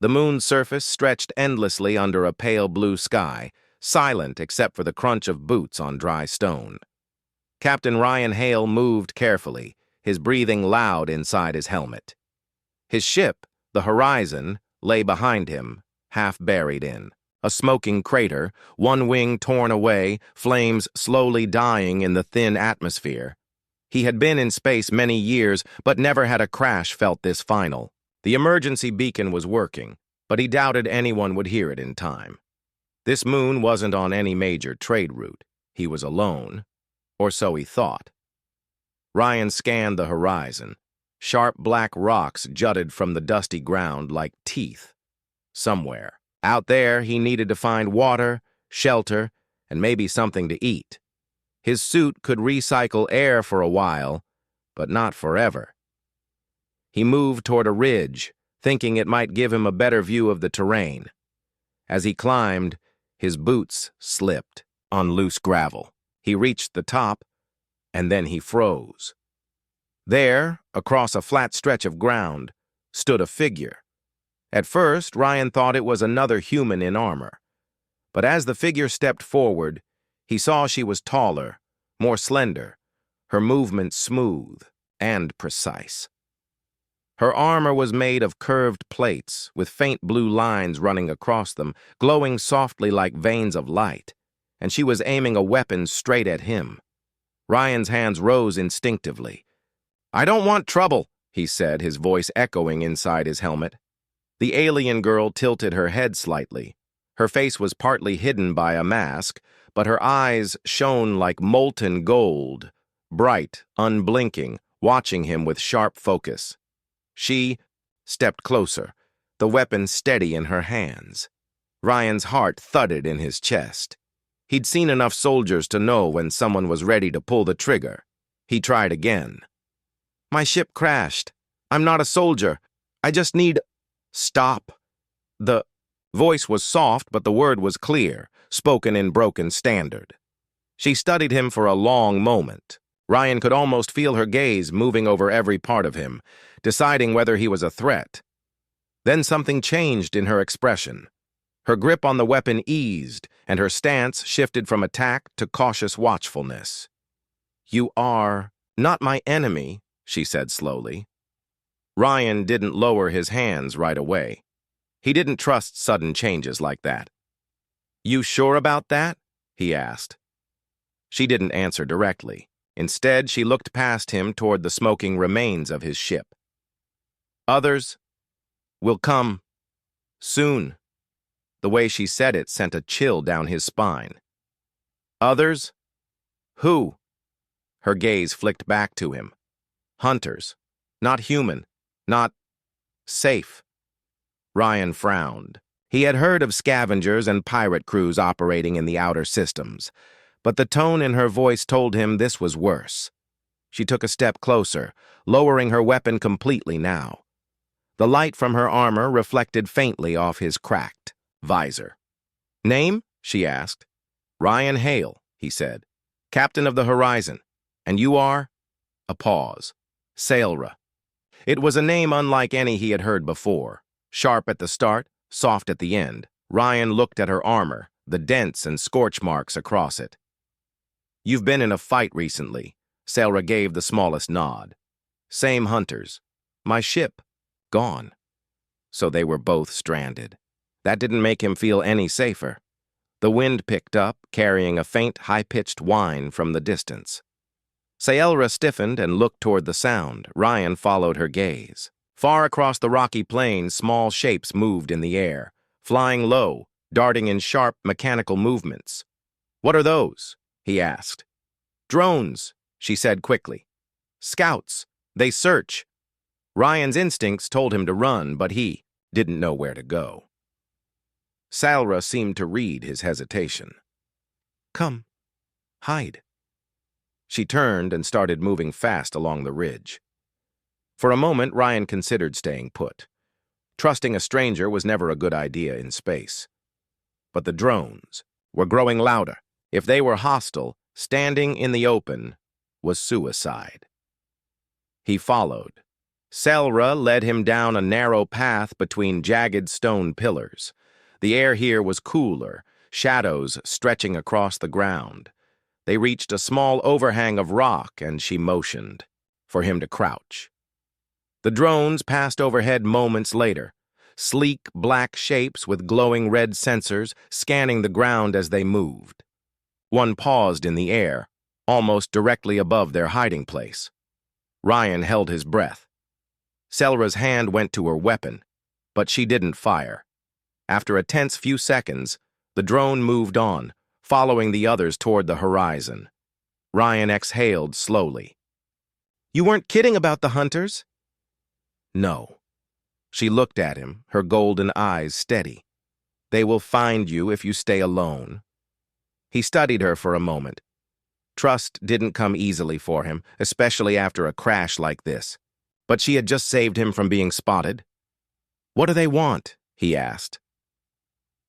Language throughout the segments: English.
The moon's surface stretched endlessly under a pale blue sky, silent except for the crunch of boots on dry stone. Captain Ryan Hale moved carefully, his breathing loud inside his helmet. His ship, the Horizon, lay behind him, half buried in a smoking crater, one wing torn away, flames slowly dying in the thin atmosphere. He had been in space many years, but never had a crash felt this final. The emergency beacon was working, but he doubted anyone would hear it in time. This moon wasn't on any major trade route. He was alone, or so he thought. Ryan scanned the horizon. Sharp black rocks jutted from the dusty ground like teeth. Somewhere out there, he needed to find water, shelter, and maybe something to eat. His suit could recycle air for a while, but not forever. He moved toward a ridge, thinking it might give him a better view of the terrain. As he climbed, his boots slipped on loose gravel. He reached the top, and then he froze. There, across a flat stretch of ground, stood a figure. At first, Ryan thought it was another human in armor. But as the figure stepped forward, he saw she was taller, more slender, her movements smooth and precise. Her armor was made of curved plates, with faint blue lines running across them, glowing softly like veins of light, and she was aiming a weapon straight at him. Ryan's hands rose instinctively. "I don't want trouble," he said, his voice echoing inside his helmet. The alien girl tilted her head slightly. Her face was partly hidden by a mask, but her eyes shone like molten gold, bright, unblinking, watching him with sharp focus. She stepped closer, the weapon steady in her hands. Ryan's heart thudded in his chest. He'd seen enough soldiers to know when someone was ready to pull the trigger. He tried again. "My ship crashed. I'm not a soldier. I just need—" "Stop." The voice was soft, but the word was clear, spoken in broken standard. She studied him for a long moment. Ryan could almost feel her gaze moving over every part of him, deciding whether he was a threat. Then something changed in her expression. Her grip on the weapon eased, and her stance shifted from attack to cautious watchfulness. "You are not my enemy," she said slowly. Ryan didn't lower his hands right away. He didn't trust sudden changes like that. "You sure about that?" he asked. She didn't answer directly. Instead, she looked past him toward the smoking remains of his ship. "Others will come soon." The way she said it sent a chill down his spine. "Others? Who?" Her gaze flicked back to him. "Hunters. Not human. Not safe." Ryan frowned. He had heard of scavengers and pirate crews operating in the outer systems, but the tone in her voice told him this was worse. She took a step closer, lowering her weapon completely now. The light from her armor reflected faintly off his cracked visor. "Name?" she asked. "Ryan Hale," he said. "Captain of the Horizon. And you are—" A pause. "Sailra." It was a name unlike any he had heard before. Sharp at the start, soft at the end. Ryan looked at her armor, the dents and scorch marks across it. "You've been in a fight recently." Sailra gave the smallest nod. "Same hunters. My ship. Gone." So they were both stranded. That didn't make him feel any safer. The wind picked up, carrying a faint, high-pitched whine from the distance. Sailra stiffened and looked toward the sound. Ryan followed her gaze. Far across the rocky plain, small shapes moved in the air, flying low, darting in sharp, mechanical movements. "What are those?" he asked. "Drones," she said quickly. "Scouts. They search." Ryan's instincts told him to run, but he didn't know where to go. Sailra seemed to read his hesitation. "Come. Hide." She turned and started moving fast along the ridge. For a moment, Ryan considered staying put. Trusting a stranger was never a good idea in space. But the drones were growing louder. If they were hostile, standing in the open was suicide. He followed. Selra led him down a narrow path between jagged stone pillars. The air here was cooler, shadows stretching across the ground. They reached a small overhang of rock, and she motioned for him to crouch. The drones passed overhead moments later, sleek black shapes with glowing red sensors scanning the ground as they moved. One paused in the air, almost directly above their hiding place. Ryan held his breath. Selra's hand went to her weapon, but she didn't fire. After a tense few seconds, the drone moved on, following the others toward the horizon. Ryan exhaled slowly. "You weren't kidding about the hunters?" "No." She looked at him, her golden eyes steady. "They will find you if you stay alone." He studied her for a moment. Trust didn't come easily for him, especially after a crash like this. But she had just saved him from being spotted. "What do they want?" he asked.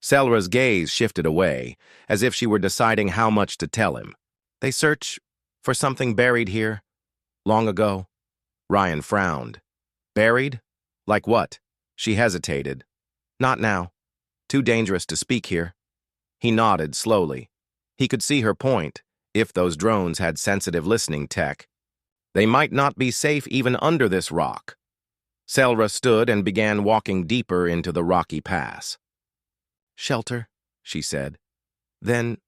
Selra's gaze shifted away, as if she were deciding how much to tell him. "They search for something buried here, long ago." Ryan frowned. "Buried? Like what?" She hesitated. "Not now. Too dangerous to speak here." He nodded slowly. He could see her point. If those drones had sensitive listening tech, they might not be safe even under this rock. Selra stood and began walking deeper into the rocky pass. "Shelter," she said. "Then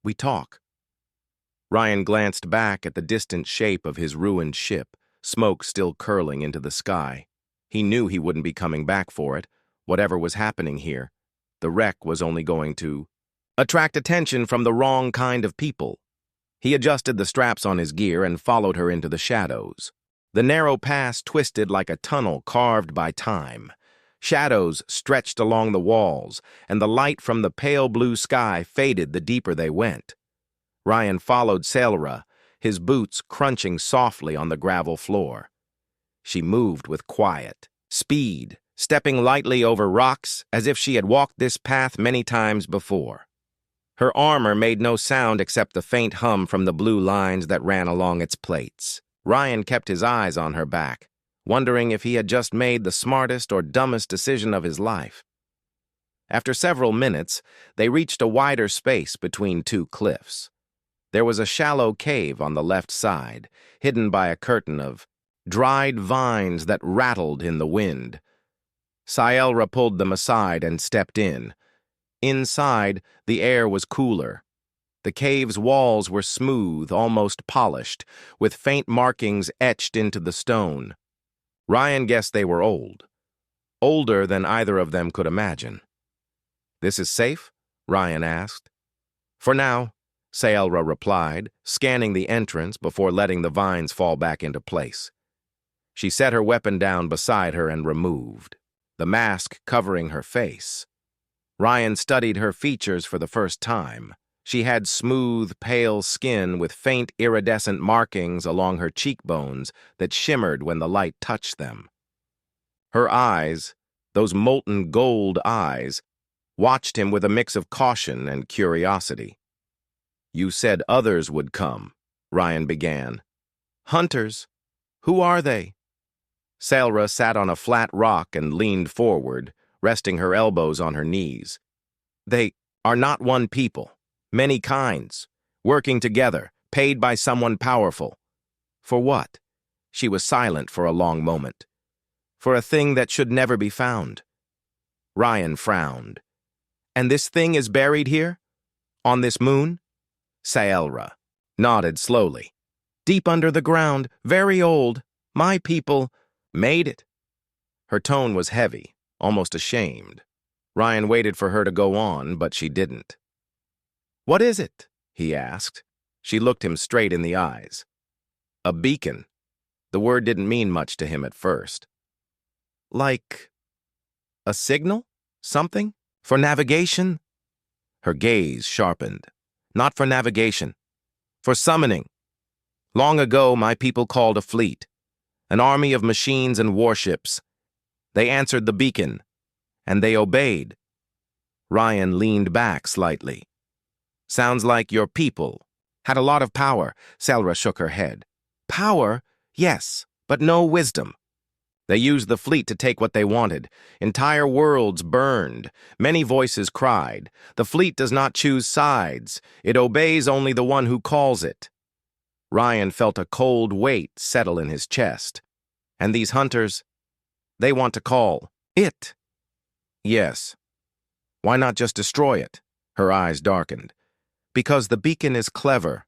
we talk." Ryan glanced back at the distant shape of his ruined ship, smoke still curling into the sky. He knew he wouldn't be coming back for it. Whatever was happening here, the wreck was only going to attract attention from the wrong kind of people. He adjusted the straps on his gear and followed her into the shadows. The narrow pass twisted like a tunnel carved by time. Shadows stretched along the walls, and the light from the pale blue sky faded the deeper they went. Ryan followed Selra, his boots crunching softly on the gravel floor. She moved with quiet speed, stepping lightly over rocks as if she had walked this path many times before. Her armor made no sound except the faint hum from the blue lines that ran along its plates. Ryan kept his eyes on her back, wondering if he had just made the smartest or dumbest decision of his life. After several minutes, they reached a wider space between two cliffs. There was a shallow cave on the left side, hidden by a curtain of dried vines that rattled in the wind. Selra pulled them aside and stepped in. Inside, the air was cooler. The cave's walls were smooth, almost polished, with faint markings etched into the stone. Ryan guessed they were old. Older than either of them could imagine. "This is safe?" Ryan asked. "For now," Selra replied, scanning the entrance before letting the vines fall back into place. She set her weapon down beside her and removed, the mask covering her face. Ryan studied her features for the first time. She had smooth, pale skin with faint iridescent markings along her cheekbones that shimmered when the light touched them. Her eyes, those molten gold eyes, watched him with a mix of caution and curiosity. "You said others would come," Ryan began. "Hunters? Who are they?" Selra sat on a flat rock and leaned forward, resting her elbows on her knees. "They are not one people, many kinds, working together, paid by someone powerful. For what?" She was silent for a long moment. "For a thing that should never be found." Ryan frowned. "And this thing is buried here? On this moon?" Selra nodded slowly. "Deep under the ground, very old. My people made it." Her tone was heavy, almost ashamed. Ryan waited for her to go on, but she didn't. "What is it?" he asked. She looked him straight in the eyes. "A beacon." The word didn't mean much to him at first. "Like a signal? Something? For navigation?" Her gaze sharpened. "Not for navigation. For summoning. Long ago, my people called a fleet, an army of machines and warships. They answered the beacon, and they obeyed." Ryan leaned back slightly. "Sounds like your people had a lot of power." Selra shook her head. "Power, yes, but no wisdom. They used the fleet to take what they wanted. Entire worlds burned. Many voices cried. The fleet does not choose sides. It obeys only the one who calls it. Ryan felt a cold weight settle in his chest. And these hunters, they want to call it. Yes. Why not just destroy it? Her eyes darkened. Because the beacon is clever.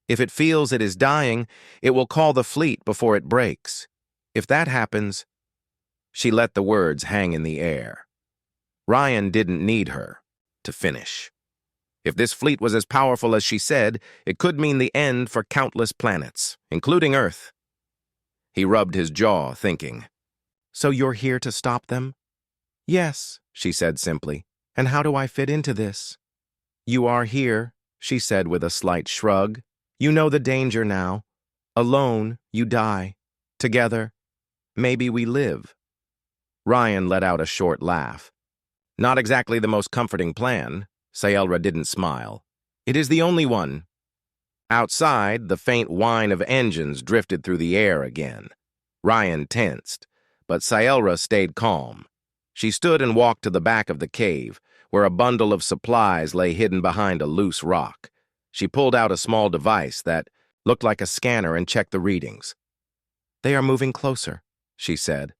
If it feels it is dying, it will call the fleet before it breaks. If that happens, she let the words hang in the air. Ryan didn't need her to finish. If this fleet was as powerful as she said, it could mean the end for countless planets, including Earth. He rubbed his jaw, thinking, "So you're here to stop them?" "Yes," she said simply. "And how do I fit into this?" "You are here," she said with a slight shrug. "You know the danger now. Alone, you die. Together, maybe we live." Ryan let out a short laugh. "Not exactly the most comforting plan." Sayelra didn't smile. "It is the only one." Outside, the faint whine of engines drifted through the air again. Ryan tensed, but Sayelra stayed calm. She stood and walked to the back of the cave, where a bundle of supplies lay hidden behind a loose rock. She pulled out a small device that looked like a scanner and checked the readings. "They are moving closer," she said.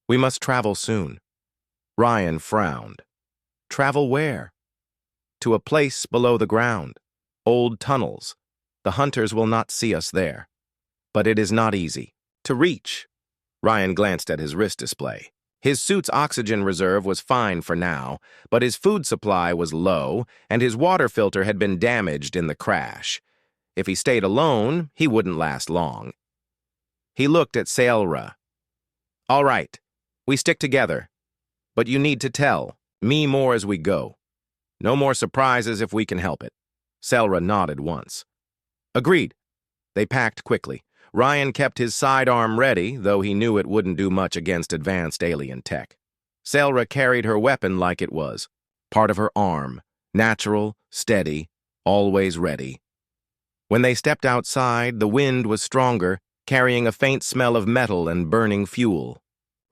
"We must travel soon." Ryan frowned. "Travel where?" "To a place below the ground. Old tunnels. The hunters will not see us there. But it is not easy to reach." Ryan glanced at his wrist display. His suit's oxygen reserve was fine for now, but his food supply was low, and his water filter had been damaged in the crash. If he stayed alone, he wouldn't last long. He looked at Sayelra. "All right, we stick together. But you need to tell me more as we go. No more surprises if we can help it." Sayelra nodded once. "Agreed." They packed quickly. Ryan kept his sidearm ready, though he knew it wouldn't do much against advanced alien tech. Sayelra carried her weapon like it was, part of her arm, natural, steady, always ready. When they stepped outside, the wind was stronger, carrying a faint smell of metal and burning fuel.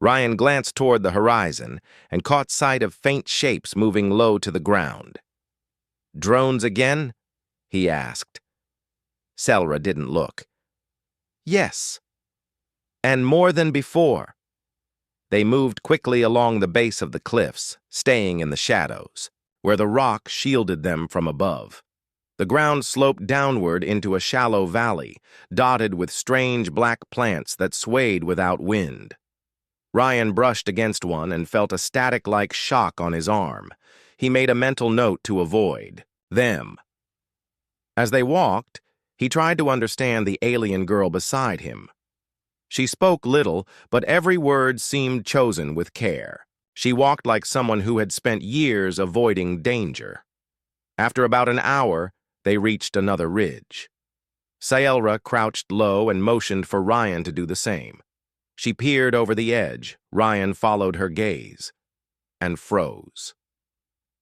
Ryan glanced toward the horizon and caught sight of faint shapes moving low to the ground. "Drones again?" he asked. Sayelra didn't look. "Yes. And more than before." They moved quickly along the base of the cliffs, staying in the shadows, where the rock shielded them from above. The ground sloped downward into a shallow valley, dotted with strange black plants that swayed without wind. Ryan brushed against one and felt a static-like shock on his arm. He made a mental note to avoid them. As they walked, he tried to understand the alien girl beside him. She spoke little, but every word seemed chosen with care. She walked like someone who had spent years avoiding danger. After about an hour, they reached another ridge. Sayelra crouched low and motioned for Ryan to do the same. She peered over the edge. Ryan followed her gaze and froze.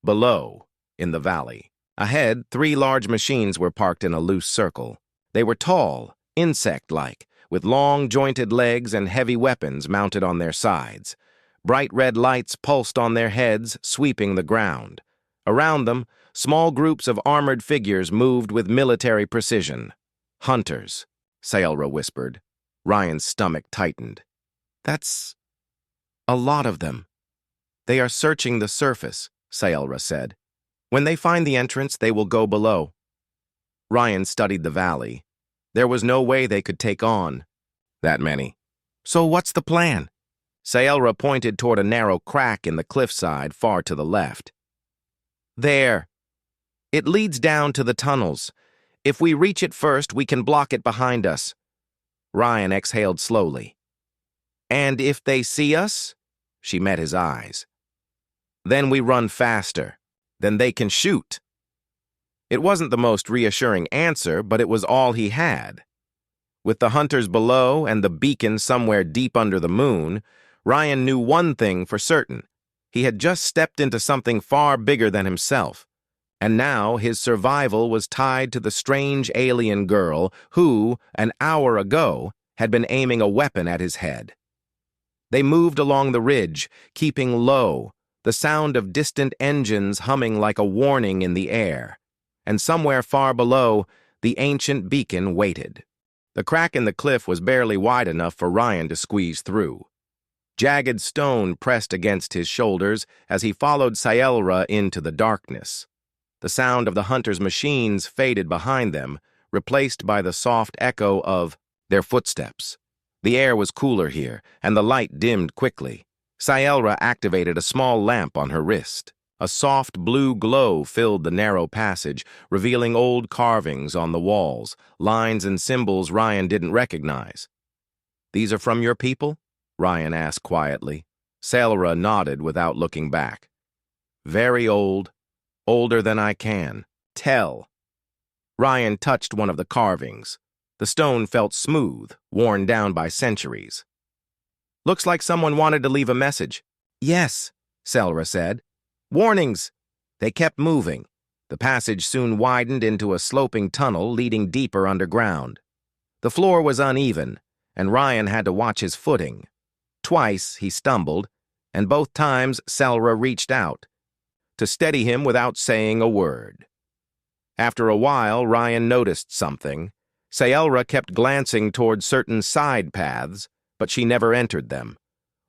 Below, in the valley, ahead, 3 large machines were parked in a loose circle. They were tall, insect-like, with long, jointed legs and heavy weapons mounted on their sides. Bright red lights pulsed on their heads, sweeping the ground. Around them, small groups of armored figures moved with military precision. "Hunters," Sayelra whispered. Ryan's stomach tightened. "That's a lot of them." "They are searching the surface," Sayelra said. "When they find the entrance, they will go below." Ryan studied the valley. There was no way they could take on that many. "So what's the plan?" Sayelra pointed toward a narrow crack in the cliffside far to the left. "There. It leads down to the tunnels. If we reach it first, we can block it behind us." Ryan exhaled slowly. "And if they see us?" She met his eyes. "Then we run faster. Then they can shoot." It wasn't the most reassuring answer, but it was all he had. With the hunters below and the beacon somewhere deep under the moon, Ryan knew one thing for certain. He had just stepped into something far bigger than himself. And now his survival was tied to the strange alien girl who, an hour ago, had been aiming a weapon at his head. They moved along the ridge, keeping low, the sound of distant engines humming like a warning in the air. And somewhere far below, the ancient beacon waited. The crack in the cliff was barely wide enough for Ryan to squeeze through. Jagged stone pressed against his shoulders as he followed Scielra into the darkness. The sound of the hunter's machines faded behind them, replaced by the soft echo of their footsteps. The air was cooler here, and the light dimmed quickly. Scielra activated a small lamp on her wrist. A soft blue glow filled the narrow passage, revealing old carvings on the walls, lines and symbols Ryan didn't recognize. "These are from your people?" Ryan asked quietly. Scielra nodded without looking back. "Very old, older than I can tell." Ryan touched one of the carvings. The stone felt smooth, worn down by centuries. "Looks like someone wanted to leave a message." "Yes," Scielra said. "Warnings!" They kept moving. The passage soon widened into a sloping tunnel leading deeper underground. The floor was uneven, and Ryan had to watch his footing. Twice he stumbled, and both times Scielra reached out to steady him without saying a word. After a while, Ryan noticed something. Scielra kept glancing toward certain side paths, but she never entered them.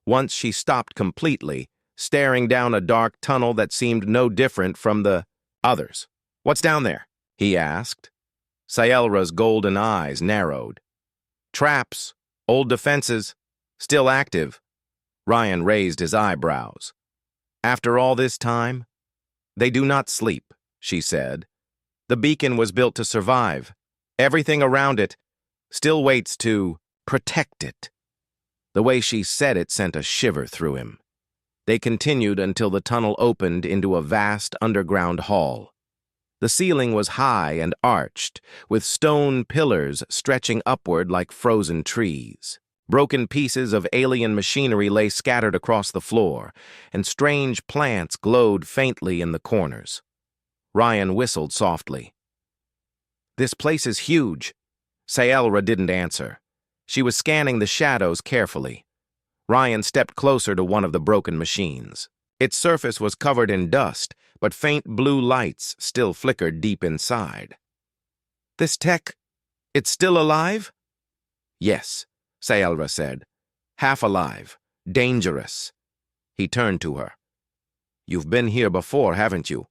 Once she stopped completely, staring down a dark tunnel that seemed no different from the others. "What's down there?" he asked. Scielra's golden eyes narrowed. "Traps, old defenses, still active." Ryan raised his eyebrows. "After all this time?" "They do not sleep," she said. "The beacon was built to survive. Everything around it still waits to protect it." The way she said it sent a shiver through him. They continued until the tunnel opened into a vast underground hall. The ceiling was high and arched, with stone pillars stretching upward like frozen trees. Broken pieces of alien machinery lay scattered across the floor, and strange plants glowed faintly in the corners. Ryan whistled softly. "This place is huge." Scielra didn't answer. She was scanning the shadows carefully. Ryan stepped closer to one of the broken machines. Its surface was covered in dust, but faint blue lights still flickered deep inside. "This tech, it's still alive?" "Yes," Scielra said. "Half alive. Dangerous." He turned to her. "You've been here before, haven't you?"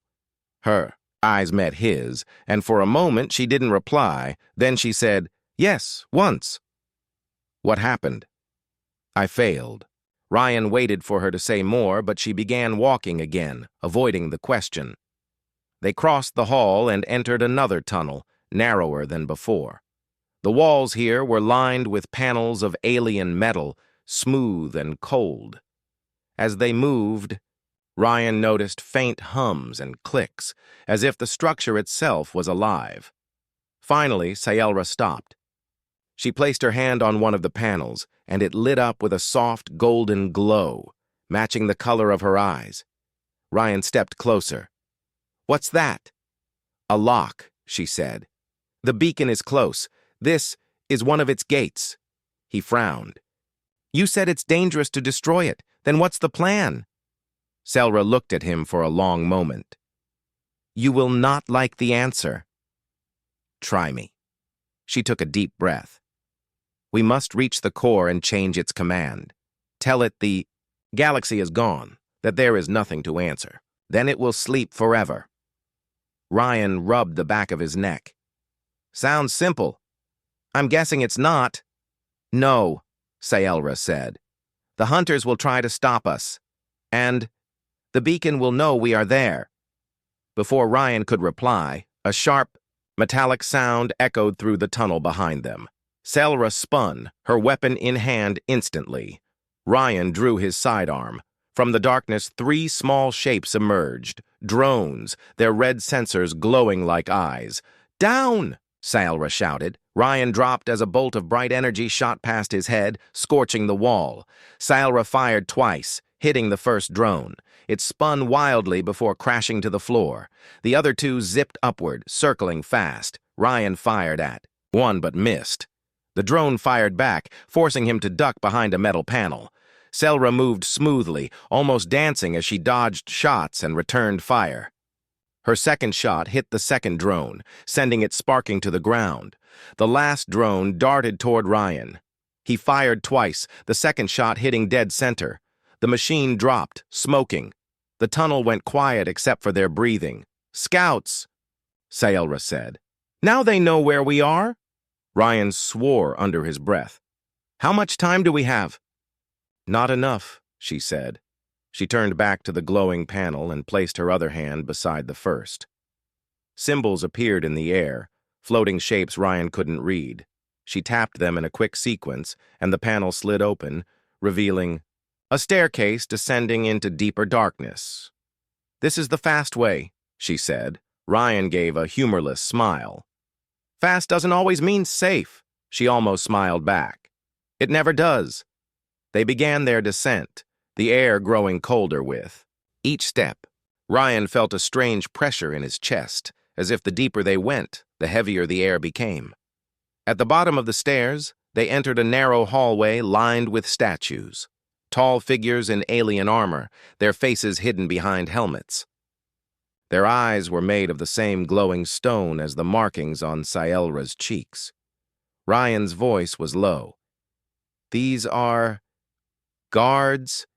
Her eyes met his, and for a moment she didn't reply. Then she said, "Yes, once." "What happened?" "I failed." Ryan waited for her to say more, but she began walking again, avoiding the question. They crossed the hall and entered another tunnel, narrower than before. The walls here were lined with panels of alien metal, smooth and cold. As they moved, Ryan noticed faint hums and clicks, as if the structure itself was alive. Finally, Scielra stopped. She placed her hand on one of the panels, and it lit up with a soft golden glow, matching the color of her eyes. Ryan stepped closer. "What's that?" "A lock," she said. "The beacon is close. This is one of its gates." He frowned. "You said it's dangerous to destroy it. Then what's the plan?" Scielra looked at him for a long moment. "You will not like the answer." "Try me." She took a deep breath. "We must reach the core and change its command. Tell it the galaxy is gone, that there is nothing to answer. Then it will sleep forever." Ryan rubbed the back of his neck. "Sounds simple. I'm guessing it's not." "No," Scielra said. "The hunters will try to stop us. And the beacon will know we are there." Before Ryan could reply, a sharp, metallic sound echoed through the tunnel behind them. Scielra spun, her weapon in hand instantly. Ryan drew his sidearm. From the darkness, 3 small shapes emerged. Drones, their red sensors glowing like eyes. "Down!" Scielra shouted. Ryan dropped as a bolt of bright energy shot past his head, scorching the wall. Scielra fired twice, hitting the first drone. It spun wildly before crashing to the floor. The other 2 zipped upward, circling fast. Ryan fired at one but missed. The drone fired back, forcing him to duck behind a metal panel. Selra moved smoothly, almost dancing as she dodged shots and returned fire. Her second shot hit the second drone, sending it sparking to the ground. The last drone darted toward Ryan. He fired twice, the second shot hitting dead center. The machine dropped, smoking. The tunnel went quiet except for their breathing. "Scouts," Selra said. "Now they know where we are?" Ryan swore under his breath. "How much time do we have?" "Not enough," she said. She turned back to the glowing panel and placed her other hand beside the first. Symbols appeared in the air, floating shapes Ryan couldn't read. She tapped them in a quick sequence, and the panel slid open, revealing a staircase descending into deeper darkness. "This is the fast way," she said. Ryan gave a humorless smile. "Fast doesn't always mean safe," she almost smiled back. "It never does." They began their descent, the air growing colder with each step. Ryan felt a strange pressure in his chest, as if the deeper they went, the heavier the air became. At the bottom of the stairs, they entered a narrow hallway lined with statues. Tall figures in alien armor, their faces hidden behind helmets. Their eyes were made of the same glowing stone as the markings on Selra's cheeks. Ryan's voice was low. "These are guards?"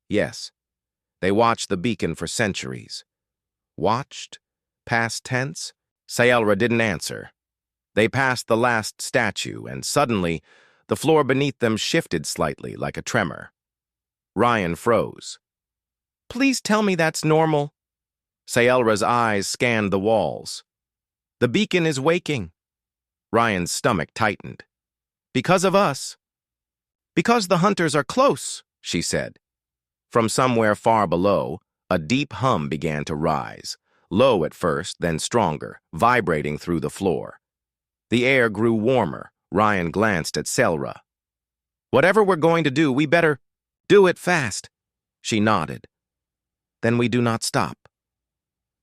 "Yes. They watched the beacon for centuries." "Watched? Past tense?" Selra didn't answer. They passed the last statue, and suddenly, the floor beneath them shifted slightly like a tremor. Ryan froze. "Please tell me that's normal." Selra's eyes scanned the walls. "The beacon is waking." Ryan's stomach tightened. "Because of us." "Because the hunters are close," she said. From somewhere far below, a deep hum began to rise, low at first, then stronger, vibrating through the floor. The air grew warmer. Ryan glanced at Selra. "Whatever we're going to do, we better do it fast." She nodded. "Then we do not stop."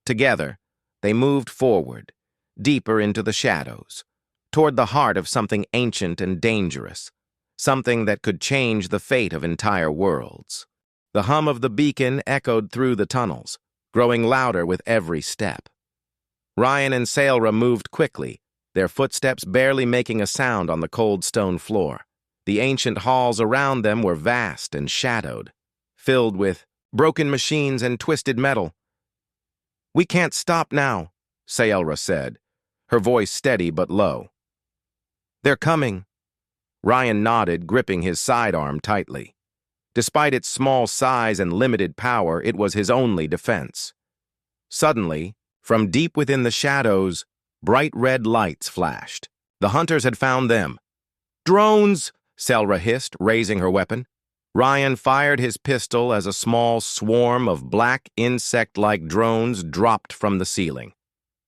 Together, they moved forward, deeper into the shadows, toward the heart of something ancient and dangerous, something that could change the fate of entire worlds. The hum of the beacon echoed through the tunnels, growing louder with every step. Ryan and Selra moved quickly, their footsteps barely making a sound on the cold stone floor. The ancient halls around them were vast and shadowed, filled with broken machines and twisted metal. "We can't stop now," Selra said, her voice steady but low. "They're coming." Ryan nodded, gripping his sidearm tightly. Despite its small size and limited power, it was his only defense. Suddenly, from deep within the shadows, bright red lights flashed. The hunters had found them. "Drones!" Selra hissed, raising her weapon. Ryan fired his pistol as a small swarm of black insect-like drones dropped from the ceiling.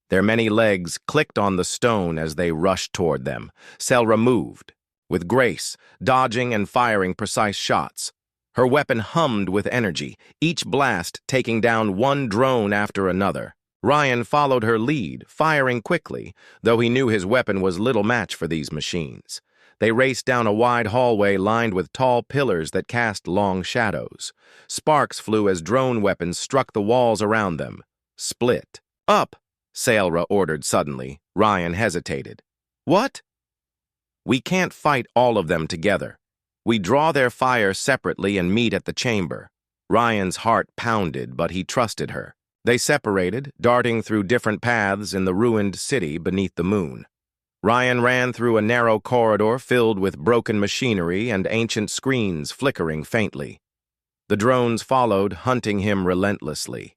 Their many legs clicked on the stone as they rushed toward them. Selra moved, with grace, dodging and firing precise shots. Her weapon hummed with energy, each blast taking down one drone after another. Ryan followed her lead, firing quickly, though he knew his weapon was little match for these machines. They raced down a wide hallway lined with tall pillars that cast long shadows. Sparks flew as drone weapons struck the walls around them. "Split. Up!" Selra ordered suddenly. Ryan hesitated. "What?" "We can't fight all of them together. We draw their fire separately and meet at the chamber." Ryan's heart pounded, but he trusted her. They separated, darting through different paths in the ruined city beneath the moon. Ryan ran through a narrow corridor filled with broken machinery and ancient screens flickering faintly. The drones followed, hunting him relentlessly.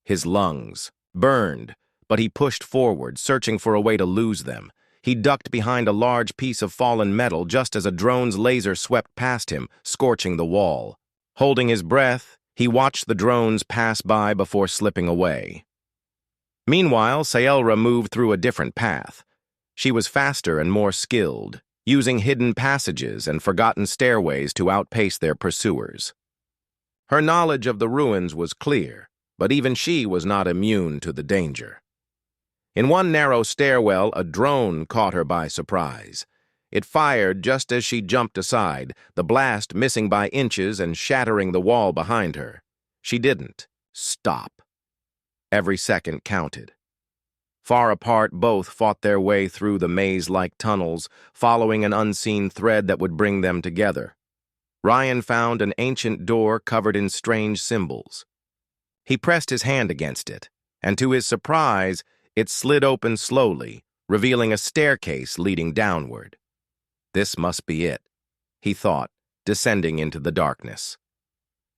His lungs burned, but he pushed forward, searching for a way to lose them. He ducked behind a large piece of fallen metal just as a drone's laser swept past him, scorching the wall. Holding his breath, he watched the drones pass by before slipping away. Meanwhile, Selra moved through a different path. She was faster and more skilled, using hidden passages and forgotten stairways to outpace their pursuers. Her knowledge of the ruins was clear, but even she was not immune to the danger. In one narrow stairwell, a drone caught her by surprise. It fired just as she jumped aside, the blast missing by inches and shattering the wall behind her. She didn't stop. Every second counted. Far apart, both fought their way through the maze-like tunnels, following an unseen thread that would bring them together. Ryan found an ancient door covered in strange symbols. He pressed his hand against it, and to his surprise, it slid open slowly, revealing a staircase leading downward. This must be it, he thought, descending into the darkness.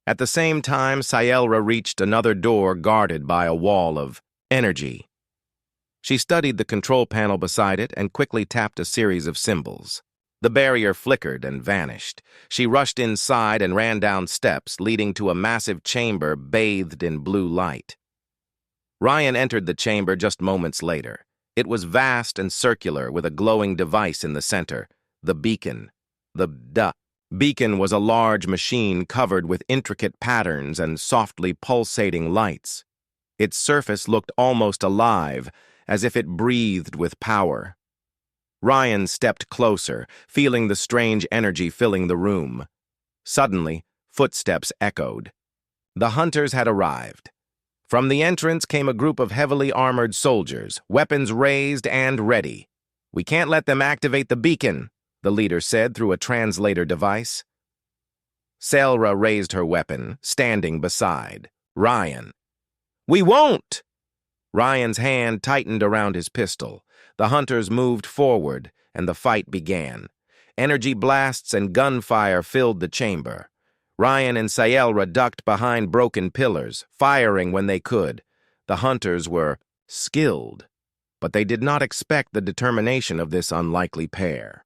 At the same time, Scielra reached another door guarded by a wall of energy. She studied the control panel beside it and quickly tapped a series of symbols. The barrier flickered and vanished. She rushed inside and ran down steps, leading to a massive chamber bathed in blue light. Ryan entered the chamber just moments later. It was vast and circular, with a glowing device in the center, the beacon. The beacon was a large machine covered with intricate patterns and softly pulsating lights. Its surface looked almost alive, as if it breathed with power. Ryan stepped closer, feeling the strange energy filling the room. Suddenly, footsteps echoed. The hunters had arrived. From the entrance came a group of heavily armored soldiers, weapons raised and ready. "We can't let them activate the beacon," the leader said through a translator device. Scielra raised her weapon, standing beside Ryan. "We won't!" Ryan's hand tightened around his pistol. The hunters moved forward, and the fight began. Energy blasts and gunfire filled the chamber. Ryan and Scielra ducked behind broken pillars, firing when they could. The hunters were skilled, but they did not expect the determination of this unlikely pair.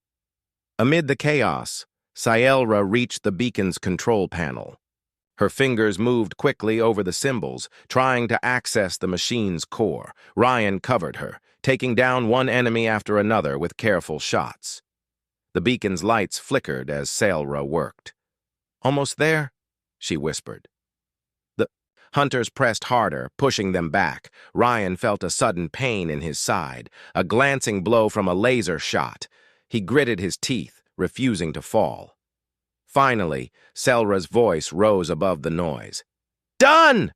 Amid the chaos, Scielra reached the beacon's control panel. Her fingers moved quickly over the symbols, trying to access the machine's core. Ryan covered her, taking down one enemy after another with careful shots. The beacon's lights flickered as Scielra worked. "Almost there?" she whispered. The hunters pressed harder, pushing them back. Ryan felt a sudden pain in his side, a glancing blow from a laser shot. He gritted his teeth, refusing to fall. Finally, Scielra's voice rose above the noise. "Done!"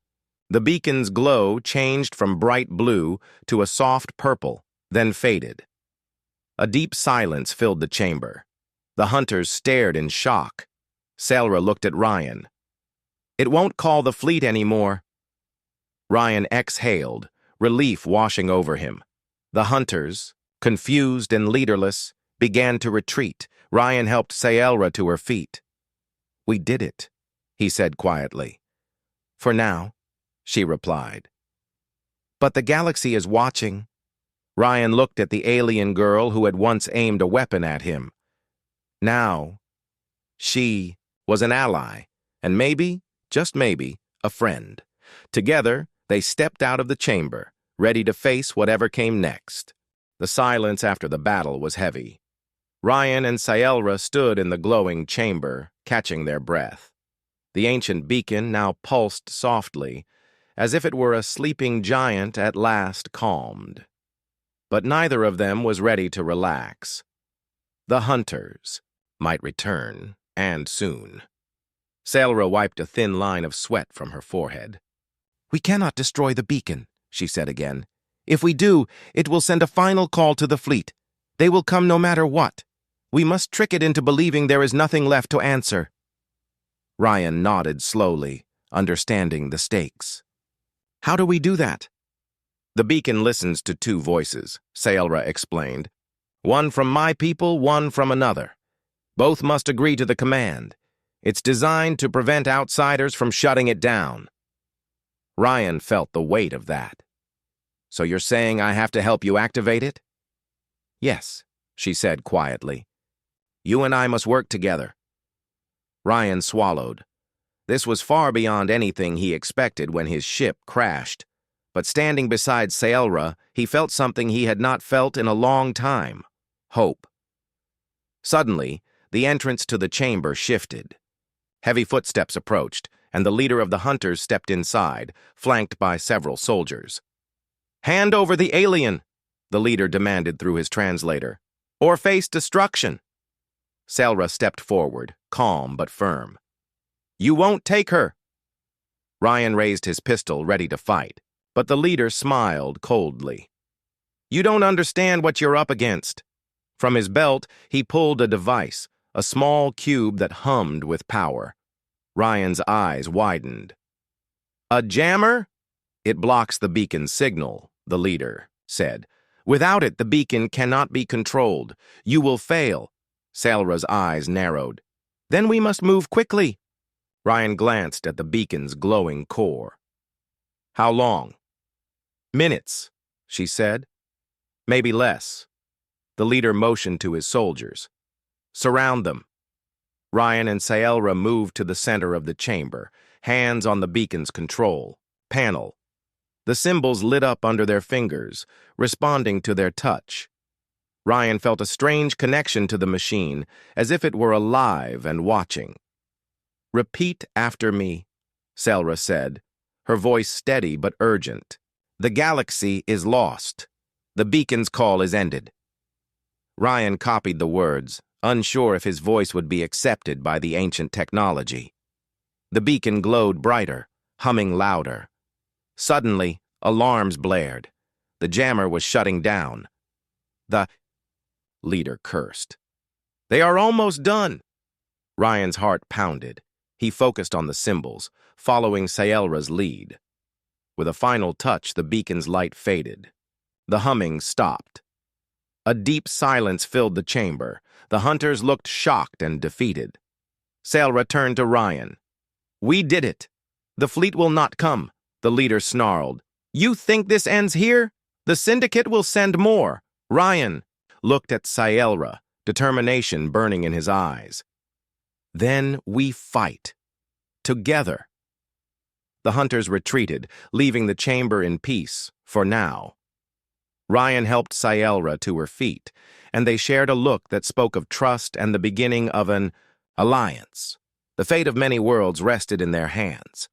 The beacon's glow changed from bright blue to a soft purple, then faded. A deep silence filled the chamber. The hunters stared in shock. Scielra looked at Ryan. "It won't call the fleet anymore." Ryan exhaled, relief washing over him. The hunters, confused and leaderless, began to retreat. Ryan helped Scielra to her feet. "We did it," he said quietly. "For now," she replied. "But the galaxy is watching." Ryan looked at the alien girl who had once aimed a weapon at him. Now, she was an ally, and maybe, just maybe, a friend. Together, they stepped out of the chamber, ready to face whatever came next. The silence after the battle was heavy. Ryan and Scielra stood in the glowing chamber, catching their breath. The ancient beacon now pulsed softly, as if it were a sleeping giant at last calmed. But neither of them was ready to relax. The hunters might return, and soon. Scielra wiped a thin line of sweat from her forehead. "We cannot destroy the beacon," she said again. "If we do, it will send a final call to the fleet. They will come no matter what. We must trick it into believing there is nothing left to answer." Ryan nodded slowly, understanding the stakes. "How do we do that?" "The beacon listens to two voices," Scielra explained. "One from my people, one from another. Both must agree to the command. It's designed to prevent outsiders from shutting it down." Ryan felt the weight of that. "So you're saying I have to help you activate it?" "Yes," she said quietly. "You and I must work together." Ryan swallowed. This was far beyond anything he expected when his ship crashed. But standing beside Scielra, he felt something he had not felt in a long time: hope. Suddenly, the entrance to the chamber shifted. Heavy footsteps approached, and the leader of the hunters stepped inside, flanked by several soldiers. "Hand over the alien," the leader demanded through his translator. or face destruction. Selra stepped forward, calm but firm. You won't take her. Ryan raised his pistol, ready to fight, but the leader smiled coldly. You don't understand what you're up against. From his belt, he pulled a device, a small cube that hummed with power. Ryan's eyes widened. A jammer? It blocks the beacon's signal, the leader said. Without it, the beacon cannot be controlled. You will fail. Selra's eyes narrowed. Then we must move quickly. Ryan glanced at the beacon's glowing core. How long? Minutes, she said. Maybe less. The leader motioned to his soldiers. Surround them. Ryan and Selra moved to the center of the chamber, hands on the beacon's control panel. The symbols lit up under their fingers, responding to their touch. Ryan felt a strange connection to the machine, as if it were alive and watching. Repeat after me, Selra said, her voice steady but urgent. The galaxy is lost. The beacon's call is ended. Ryan copied the words, unsure if his voice would be accepted by the ancient technology. The beacon glowed brighter, humming louder. Suddenly, alarms blared. The jammer was shutting down. The leader cursed. They are almost done. Ryan's heart pounded. He focused on the symbols, following Selra's lead. With a final touch, the beacon's light faded. The humming stopped. A deep silence filled the chamber. The hunters looked shocked and defeated. Selra turned to Ryan. We did it. The fleet will not come, the leader snarled. You think this ends here? The Syndicate will send more. Ryan looked at Selra, determination burning in his eyes. Then we fight. Together. The hunters retreated, leaving the chamber in peace, for now. Ryan helped Selra to her feet, and they shared a look that spoke of trust and the beginning of an alliance. The fate of many worlds rested in their hands.